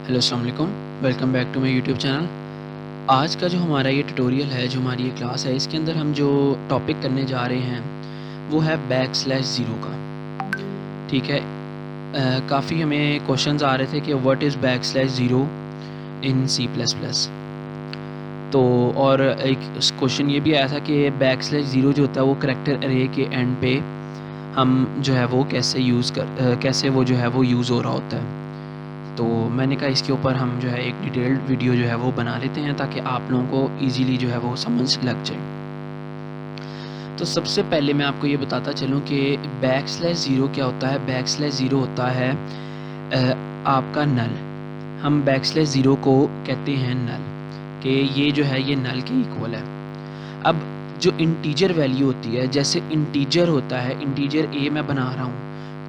Hello अस्सलाम वालेकुम, welcome back to my YouTube channel. आज का जो हमारा ये ट्यूटोरियल है, जो हमारी ये क्लास है, इसके अंदर हम जो टॉपिक करने जा रहे हैं वो है \0 का। ठीक है, काफ़ी हमें क्वेश्चंस आ रहे थे कि व्हाट इज़ \0 इन C++। तो और एक क्वेश्चन ये भी आया था कि \0 जो होता है वो करैक्टर अरे के एंड पे हम जो है वो कैसे वो जो है वो यूज़ हो रहा होता है। तो मैंने कहा इसके ऊपर हम जो है एक डिटेल्ड वीडियो जो है वो बना लेते हैं ताकि आप लोगों को इजीली जो है वो समझ लग जाए। तो सबसे पहले मैं आपको ये बताता चलूँ कि \0 क्या होता है। \0 होता है आपका नल। हम \0 को कहते हैं नल, कि ये जो है ये नल के इक्वल है। अब जो इंटीजर वैल्यू होती है, जैसे इंटीजर होता है, इंटीजर a मैं बना रहा हूँ,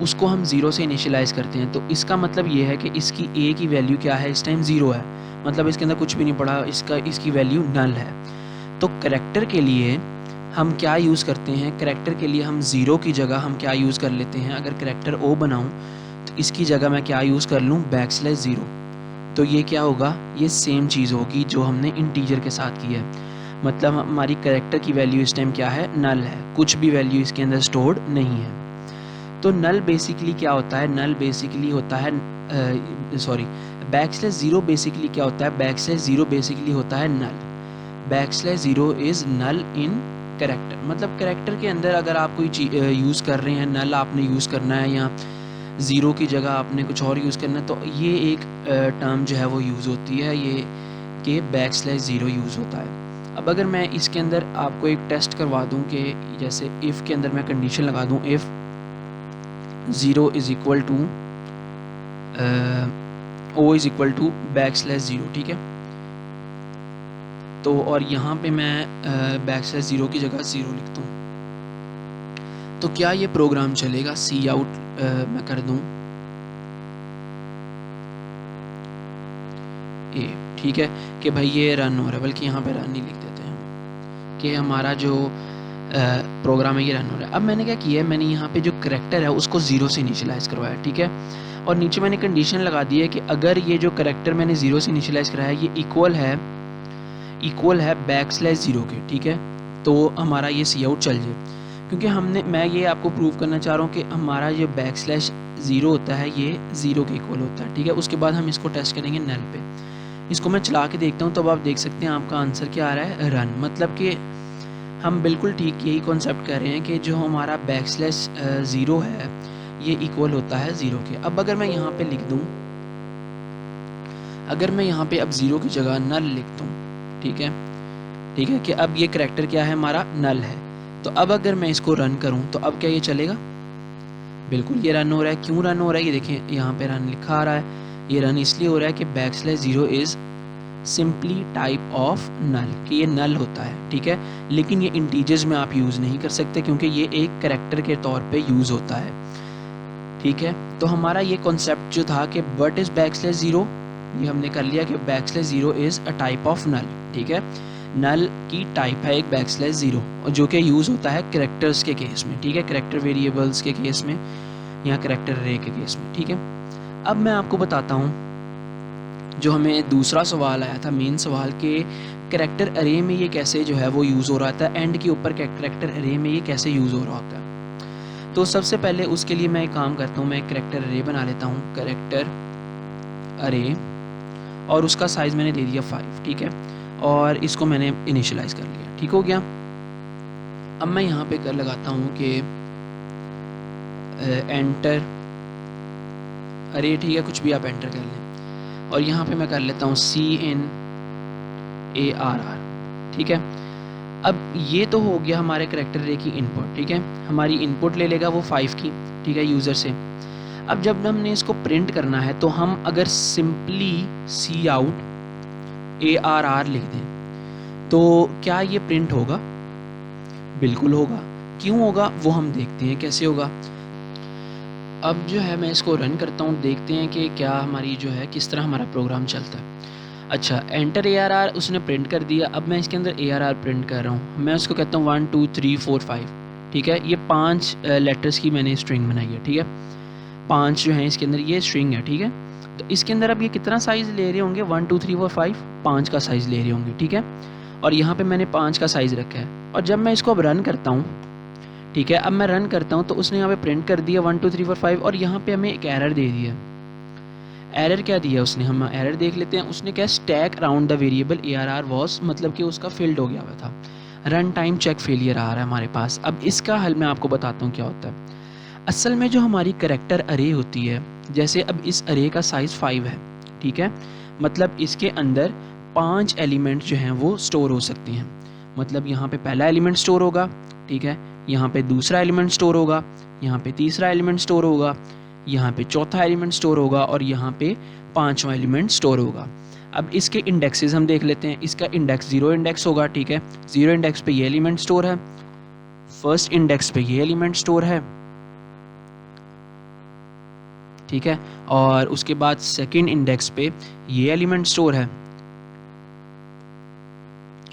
उसको हम 0 से इनिशियलाइज़ करते हैं। तो इसका मतलब ये है कि इसकी a की वैल्यू क्या है, इस टाइम 0 है, मतलब इसके अंदर कुछ भी नहीं पड़ा, इसकी वैल्यू नल है। तो करैक्टर के लिए हम क्या यूज़ करते हैं, करैक्टर के लिए हम 0 की जगह हम क्या यूज़ कर लेते हैं। अगर करैक्टर o बनाऊँ तो इसकी जगह मैं क्या यूज़ कर लूँ, \0। तो ये क्या होगा, ये सेम चीज़ होगी जो हमने इंटीजर के साथ की है। मतलब हमारी करैक्टर की वैल्यू इस टाइम क्या है, नल है, कुछ भी वैल्यू इसके अंदर स्टोर्ड नहीं है। तो नल बेसिकली क्या होता है, नल बेसिकली होता है \0 बेसिकली क्या होता है, \0 बेसिकली होता है नल। \0 इज़ नल इन करैक्टर, मतलब करैक्टर के अंदर अगर आप कोई चीज़ यूज़ कर रहे हैं, नल आपने यूज़ करना है या 0 की जगह आपने कुछ और यूज़ करना है, तो ये एक टर्म जो है वो यूज़ होती है, ये कि \0 यूज़ होता है। अब अगर मैं इसके अंदर आपको एक टेस्ट करवा दूं कि जैसे इफ़ के अंदर मैं कंडीशन लगा दूं, if 0 is equal to o is equal to \0, ठीक है। तो और यहाँ पे मैं \0 की जगह 0 लिखता हूँ, तो क्या ये प्रोग्राम चलेगा। सी आउट मैं कर दूँ ए, ठीक है, कि भाई ये रन हो रहा है, बल्कि यहाँ पे रन नहीं लिख देते हैं कि हमारा जो प्रोग्राम है ये रन हो रहा है। अब मैंने क्या किया है, मैंने यहाँ पे जो करैक्टर है उसको 0 से इनिशियलाइज़ करवाया, ठीक है। और नीचे मैंने कंडीशन लगा दी है कि अगर ये जो करैक्टर मैंने 0 से इनिशियलाइज़ कराया है ये इक्वल है \0 के, ठीक है, तो हमारा ये सी आउट चल जाए। क्योंकि मैं ये आपको प्रूव करना चाह रहा हूँ कि हमारा जो \0 होता है ये 0 के इक्वल होता है, ठीक है। उसके बाद हम इसको टेस्ट करेंगे नल पे। इसको मैं चला के देखता हूँ, तब आप देख सकते हैं आपका आंसर क्या आ रहा है, रन। मतलब कि हम बिल्कुल ठीक यही कॉन्सेप्ट कर रहे हैं कि जो हमारा \0 है ये इक्वल होता है 0 के। अब अगर मैं यहाँ पे लिख दूँ, अगर मैं यहाँ पे अब 0 की जगह नल लिख दूँ, ठीक है कि अब ये करैक्टर क्या है, हमारा नल है। तो अब अगर मैं इसको रन करूँ तो अब क्या ये चलेगा, बिल्कुल ये रन हो रहा है। क्यों रन हो रहा है, ये देखें यहाँ पे रन लिखा आ रहा है। ये रन इसलिए हो रहा है कि \0 is simply type of null, कि ये नल होता है, ठीक है। लेकिन ये इंटीजर्स में आप यूज़ नहीं कर सकते क्योंकि ये एक करैक्टर के तौर पे यूज़ होता है, ठीक है। तो हमारा ये कॉन्सेप्ट जो था कि व्हाट इज़ \0, ये हमने कर लिया कि \0 is a type of null, ठीक है। नल की टाइप है एक \0, और जो कि यूज़ होता है करैक्टर्स के केस में, ठीक है, करैक्टर वेरिएबल्स के केस में या करैक्टर अरे के केस में, ठीक है। अब मैं आपको बताता हूँ जो हमें दूसरा सवाल आया था, मेन सवाल, के करैक्टर अरे में ये कैसे जो है वो यूज़ हो रहा था, एंड के ऊपर करैक्टर अरे में ये कैसे यूज़ हो रहा होता है। तो सबसे पहले उसके लिए मैं एक काम करता हूँ, मैं एक करैक्टर अरे बना लेता हूँ, करैक्टर अरे, और उसका साइज़ मैंने दे दिया 5, ठीक है। और इसको मैंने इनिशियलाइज़ कर लिया, ठीक हो गया। अब मैं यहाँ पे कर लगाता हूँ कि एंटर अरे, ठीक है, कुछ भी आप एंटर कर लें। और यहाँ पे मैं कर लेता हूँ CNARR, ठीक है। अब ये तो हो गया हमारे करैक्टर अरे की इनपुट, ठीक है। हमारी इनपुट ले लेगा वो 5 की, ठीक है, यूज़र से। अब जब हमने इसको प्रिंट करना है तो हम अगर सिंपली cout ARR लिख दें तो क्या ये प्रिंट होगा, बिल्कुल होगा। क्यों होगा वो हम देखते हैं कैसे होगा। अब जो है मैं इसको रन करता हूँ, देखते हैं कि क्या हमारी जो है किस तरह हमारा प्रोग्राम चलता है। अच्छा, एंटर ARR उसने प्रिंट कर दिया। अब मैं इसके अंदर ARR प्रिंट कर रहा हूँ, मैं उसको कहता हूँ 1 2 3 4 5, ठीक है। ये 5 लेटर्स की मैंने स्ट्रिंग बनाई है, ठीक है। 5 जो हैं इसके अंदर ये स्ट्रिंग है, ठीक है। तो तो इसके अंदर अब ये कितना साइज़ ले रहे होंगे, 1 2 3 4 5, 5 का साइज़ ले रहे होंगे, ठीक है। और यहाँ पे मैंने 5 का साइज़ रखा है। और जब मैं इसको अब रन करता हूँ, ठीक है, अब मैं रन करता हूँ तो उसने यहाँ पे प्रिंट कर दिया 1 2 3 4 5, और यहाँ पे हमें एक एरर दे दिया। एरर क्या दिया उसने, हम एरर देख लेते हैं। उसने क्या, stack around the variable ARR was, मतलब कि उसका फिल्ड हो गया हुआ था, रन टाइम चेक फेलियर आ रहा है हमारे पास। अब इसका हल मैं आपको बताता हूँ क्या होता है। असल में जो हमारी करैक्टर अरे होती है, जैसे अब इस अरे का साइज़ 5 है, ठीक है, मतलब इसके अंदर 5 एलिमेंट जो हैं वो स्टोर हो सकते हैं। मतलब यहाँ पे पहला एलिमेंट स्टोर होगा, ठीक है, यहाँ पे दूसरा एलिमेंट स्टोर होगा, यहाँ पे तीसरा एलिमेंट स्टोर होगा, यहाँ पे चौथा एलिमेंट स्टोर होगा, और यहाँ पे पांचवा एलिमेंट स्टोर होगा। अब इसके इंडेक्सेस हम देख लेते हैं। इसका इंडेक्स 0 इंडेक्स होगा, ठीक है, 0 इंडेक्स पे ये एलिमेंट स्टोर है, फर्स्ट इंडेक्स पे ये एलिमेंट स्टोर है, ठीक है, और उसके बाद सेकंड इंडेक्स पे ये एलिमेंट स्टोर है,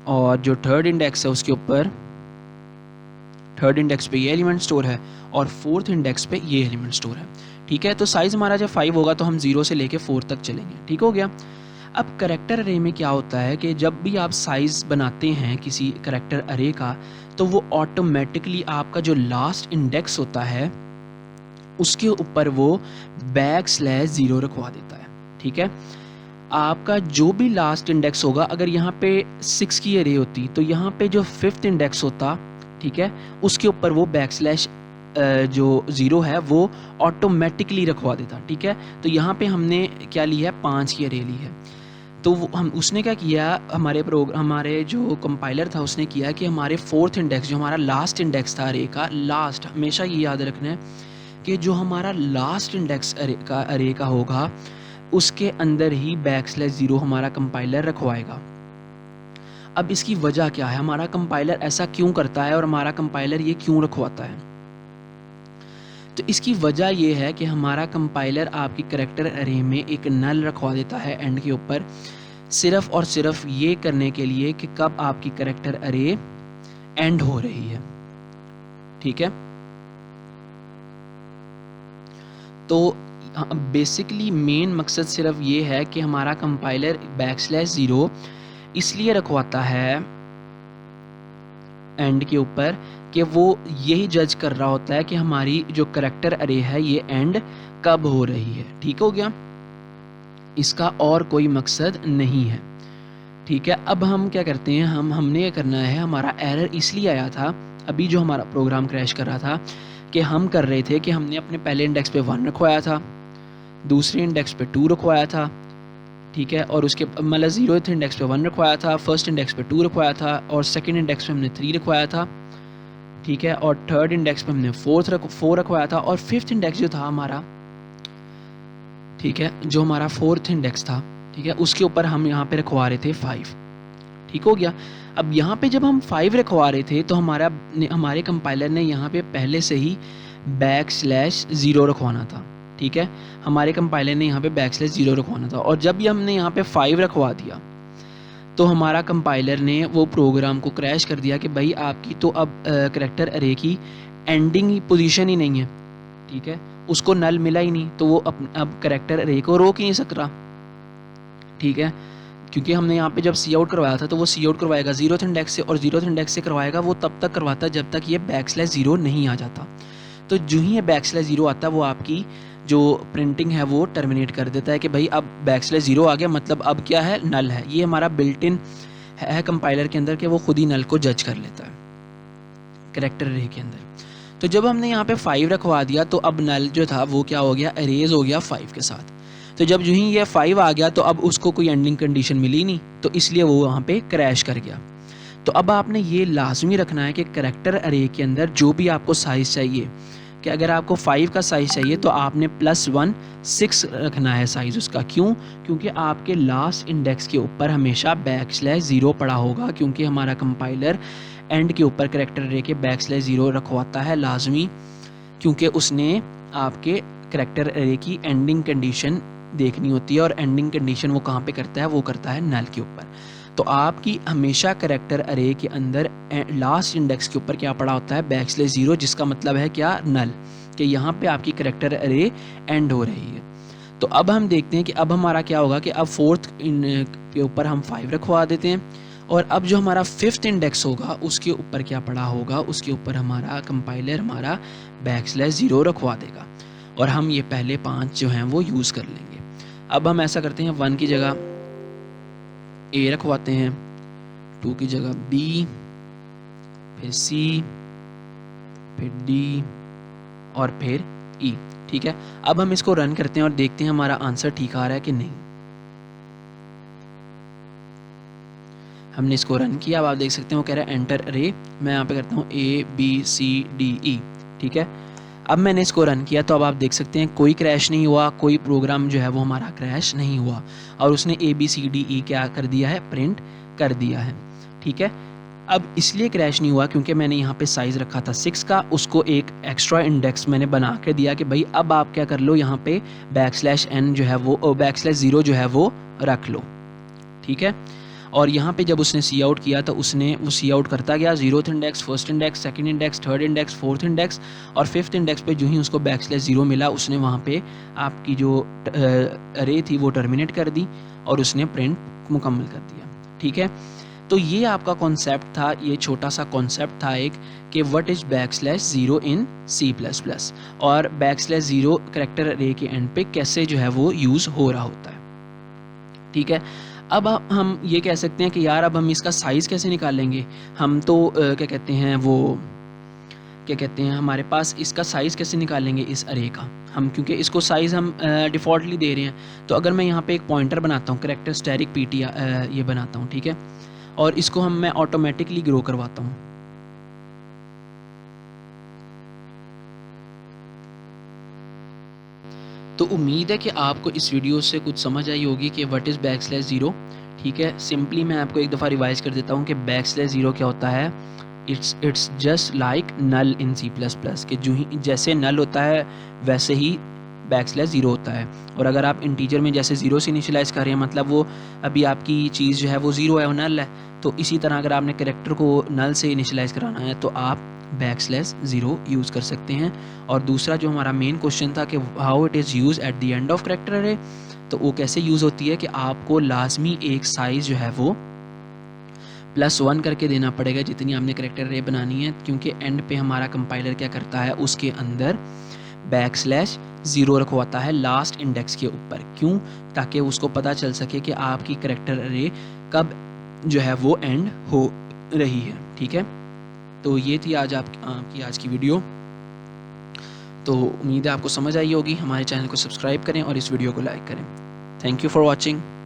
और जो थर्ड इंडेक्स है उसके ऊपर थर्ड इंडेक्स पे ये एलिमेंट स्टोर है, और फोर्थ इंडेक्स पे ये एलिमेंट स्टोर है, ठीक है। तो साइज़ हमारा जब 5 होगा तो हम 0 से लेके 4 तक चलेंगे, ठीक हो गया। अब करैक्टर अरे में क्या होता है कि जब भी आप साइज़ बनाते हैं किसी करैक्टर अरे का, तो वो ऑटोमेटिकली आपका जो लास्ट इंडेक्स होता है उसके ऊपर वो \0 रखवा देता है, ठीक है। आपका जो भी लास्ट इंडेक्स होगा, अगर यहाँ पे 6 की अरे होती तो यहाँ पे जो 5th इंडेक्स होता, ठीक है, उसके ऊपर वो जो 0 है वो ऑटोमेटिकली रखवा देता, ठीक है। तो यहाँ पे हमने क्या लिया है, 5 की अरे ली है। तो हम उसने क्या किया, हमारे जो कंपाइलर था उसने किया कि हमारे 4th इंडेक्स, जो हमारा लास्ट इंडेक्स था अरे का, लास्ट, हमेशा ये याद रखना है कि जो हमारा लास्ट इंडेक्स अरे का होगा उसके अंदर ही \0 हमारा कंपाइलर रखवाएगा। अब इसकी वजह क्या है, हमारा कंपाइलर ऐसा क्यों करता है और हमारा कंपाइलर ये क्यों रखवाता है। तो इसकी वजह ये है कि हमारा कंपाइलर आपकी करैक्टर अरे में एक नल रखवा देता है एंड के ऊपर, सिर्फ और सिर्फ ये करने के लिए कि कब आपकी करैक्टर अरे एंड हो रही है, ठीक है। तो बेसिकली मेन मकसद सिर्फ ये है कि हमारा कंपाइलर \0 इसलिए रखवाता है एंड के ऊपर कि वो यही जज कर रहा होता है कि हमारी जो करैक्टर अरे है ये एंड कब हो रही है, ठीक हो गया। इसका और कोई मकसद नहीं है, ठीक है। अब हम क्या करते हैं, हमने ये करना है, हमारा एरर इसलिए आया था अभी जो हमारा प्रोग्राम क्रैश कर रहा था कि हम कर रहे थे कि हमने अपने पहले इंडेक्स पे 1 रखवाया था, दूसरे इंडेक्स पे 2 रखवाया था, ठीक है, और उसके मतलब 0th इंडेक्स पे 1 रखवाया था, फर्स्ट इंडेक्स पे 2 रखवाया था, और सेकंड इंडेक्स पे हमने 3 रखवाया था, ठीक है, और थर्ड इंडेक्स पे हमने 4 रखवाया था, और 5th इंडेक्स जो था हमारा, ठीक है, जो हमारा 4th इंडेक्स था, ठीक है, उसके ऊपर हम यहाँ पे रखवा रहे थे 5, ठीक हो गया। अब यहाँ पे जब हम 5 रखवा रहे थे तो हमारे कंपाइलर ने यहाँ पे पहले से ही \0 रखवाना था, ठीक है, हमारे कंपाइलर ने यहाँ पे \0 रखवाना था। और जब भी हमने यहाँ पे 5 रखवा दिया तो हमारा कंपाइलर ने वो प्रोग्राम को क्रैश कर दिया कि भाई आपकी तो अब करैक्टर अरे की एंडिंग पोजीशन ही नहीं है, ठीक है, उसको नल मिला ही नहीं, तो वो अब करैक्टर अरे को रोक ही नहीं सक रहा, ठीक है, क्योंकि हमने यहाँ पे जब सी आउट करवाया था तो वो सी आउट करवाएगा 0th इंडेक्स से, और 0th इंडेक्स से करवाएगा वो तब तक करवाता जब तक ये \0 नहीं आ जाता। तो जो ही ये \0 आता है वो आपकी जो प्रिंटिंग है वो टर्मिनेट कर देता है कि भाई अब \0 आ गया, मतलब अब क्या है, नल है। ये हमारा बिल्ट इन है कंपाइलर के अंदर कि वो खुद ही नल को जज कर लेता है करैक्टर अरे के अंदर। तो जब हमने यहाँ पे 5 रखवा दिया तो अब नल जो था वो क्या हो गया, अरेज हो गया 5 के साथ। तो जब जो ही ये 5 आ गया तो अब उसको कोई एंडिंग कंडीशन मिली नहीं, तो इसलिए वो वहाँ पे क्रैश कर गया। तो अब आपने ये लाजमी रखना है कि करैक्टर अरे के अंदर जो भी आपको साइज़ चाहिए, कि अगर आपको 5 का साइज़ चाहिए तो आपने +1 6 रखना है साइज़ उसका। क्यों? क्योंकि आपके लास्ट इंडेक्स के ऊपर हमेशा \0 पड़ा होगा, क्योंकि हमारा कंपाइलर एंड के ऊपर करैक्टर अरे के \0 रखवाता है लाजमी, क्योंकि उसने आपके करैक्टर अरे की एंडिंग कंडीशन देखनी होती है, और एंडिंग कंडीशन वो कहाँ पे करता है, वो करता है नल के ऊपर। तो आपकी हमेशा करैक्टर अरे के अंदर लास्ट इंडेक्स के ऊपर क्या पड़ा होता है, \0, जिसका मतलब है क्या, नल, कि यहाँ पे आपकी करैक्टर अरे एंड हो रही है। तो अब हम देखते हैं कि अब हमारा क्या होगा कि अब फोर्थ के ऊपर हम 5 रखवा देते हैं, और अब जो हमारा फिफ्थ इंडेक्स होगा उसके ऊपर क्या पड़ा होगा, उसके ऊपर हमारा कंपाइलर हमारा \0 रखवा देगा, और हम ये पहले 5 जो हैं वो यूज़ कर लेंगे। अब हम ऐसा करते हैं, 1 की जगह A रखवाते हैं, 2 की जगह B, फिर C, फिर D और फिर E। ठीक है, अब हम इसको रन करते हैं और देखते हैं हमारा आंसर ठीक आ रहा है कि नहीं। हमने इसको रन किया, अब आप देख सकते हैं वो कह रहा है एंटर अरे। मैं यहाँ पे करता हूँ ABCDE। ठीक है, अब मैंने इसको रन किया तो अब आप देख सकते हैं कोई क्रैश नहीं हुआ, कोई प्रोग्राम जो है वो हमारा क्रैश नहीं हुआ, और उसने ABCDE क्या कर दिया है, प्रिंट कर दिया है। ठीक है, अब इसलिए क्रैश नहीं हुआ क्योंकि मैंने यहाँ पे साइज़ रखा था 6 का, उसको एक एक्स्ट्रा इंडेक्स मैंने बना के दिया कि भाई अब आप क्या कर लो, यहाँ पे \n जो है वो \0 जो है वो रख लो। ठीक है, और यहाँ पे जब उसने सी आउट किया तो उसने वो सी आउट करता गया, 0th index, first index, second index, third index, fourth index, और फिफ्थ इंडेक्स पे जो ही उसको \0 मिला उसने वहाँ पे आपकी जो अरे थी वो टर्मिनेट कर दी और उसने प्रिंट मुकम्मल कर दिया। ठीक है, तो ये आपका कॉन्सेप्ट था, ये छोटा सा कॉन्सेप्ट था एक कि व्हाट इज़ \0 इन C++, और \0 करैक्टर अरे के एंड पे कैसे जो है वो यूज़ हो रहा होता है। ठीक है, अब हम ये कह सकते हैं कि यार अब हम इसका साइज़ कैसे निकालेंगे, हम तो क्या कहते हैं वो क्या कहते हैं हमारे पास इसका साइज़ कैसे निकालेंगे इस अरे का, हम क्योंकि इसको साइज़ हम डिफ़ॉल्टली दे रहे हैं। तो अगर मैं यहाँ पे एक पॉइंटर बनाता हूँ, करैक्टर स्टैटिक PT ये बनाता हूँ, ठीक है, और इसको मैं ऑटोमेटिकली ग्रो करवाता हूँ। तो उम्मीद है कि आपको इस वीडियो से कुछ समझ आई होगी कि व्हाट इज़ \0। ठीक है, सिंपली मैं आपको एक दफ़ा रिवाइज कर देता हूँ कि \0 क्या होता है। It's just like null in C++, कि जो ही जैसे नल होता है वैसे ही \0 होता है। और अगर आप इंटीजर में जैसे 0 से इनिशियलाइज़ कर रहे हैं, मतलब वो अभी आपकी चीज़ जो है वो 0 है, वो नल है, तो इसी तरह अगर आपने करैक्टर को नल से इनिशियलाइज़ कराना है तो आप \0 यूज़ कर सकते हैं। और दूसरा जो हमारा मेन क्वेश्चन था कि how it is use at the end of character अरे, तो वो कैसे यूज़ होती है कि आपको लाजमी एक साइज़ जो है वो +1 करके देना पड़ेगा जितनी आपने करैक्टर अरे बनानी है, क्योंकि एंड पे हमारा कंपाइलर क्या करता है, उसके अंदर \0 रखवाता है लास्ट इंडेक्स के ऊपर। क्यों? ताकि उसको पता चल सके कि आपकी करैक्टर अरे कब जो है वो एंड हो रही है। ठीक है, तो ये थी आज आपकी आज की वीडियो। तो उम्मीद है आपको समझ आई होगी। हमारे चैनल को सब्सक्राइब करें और इस वीडियो को लाइक करें। Thank you for watching.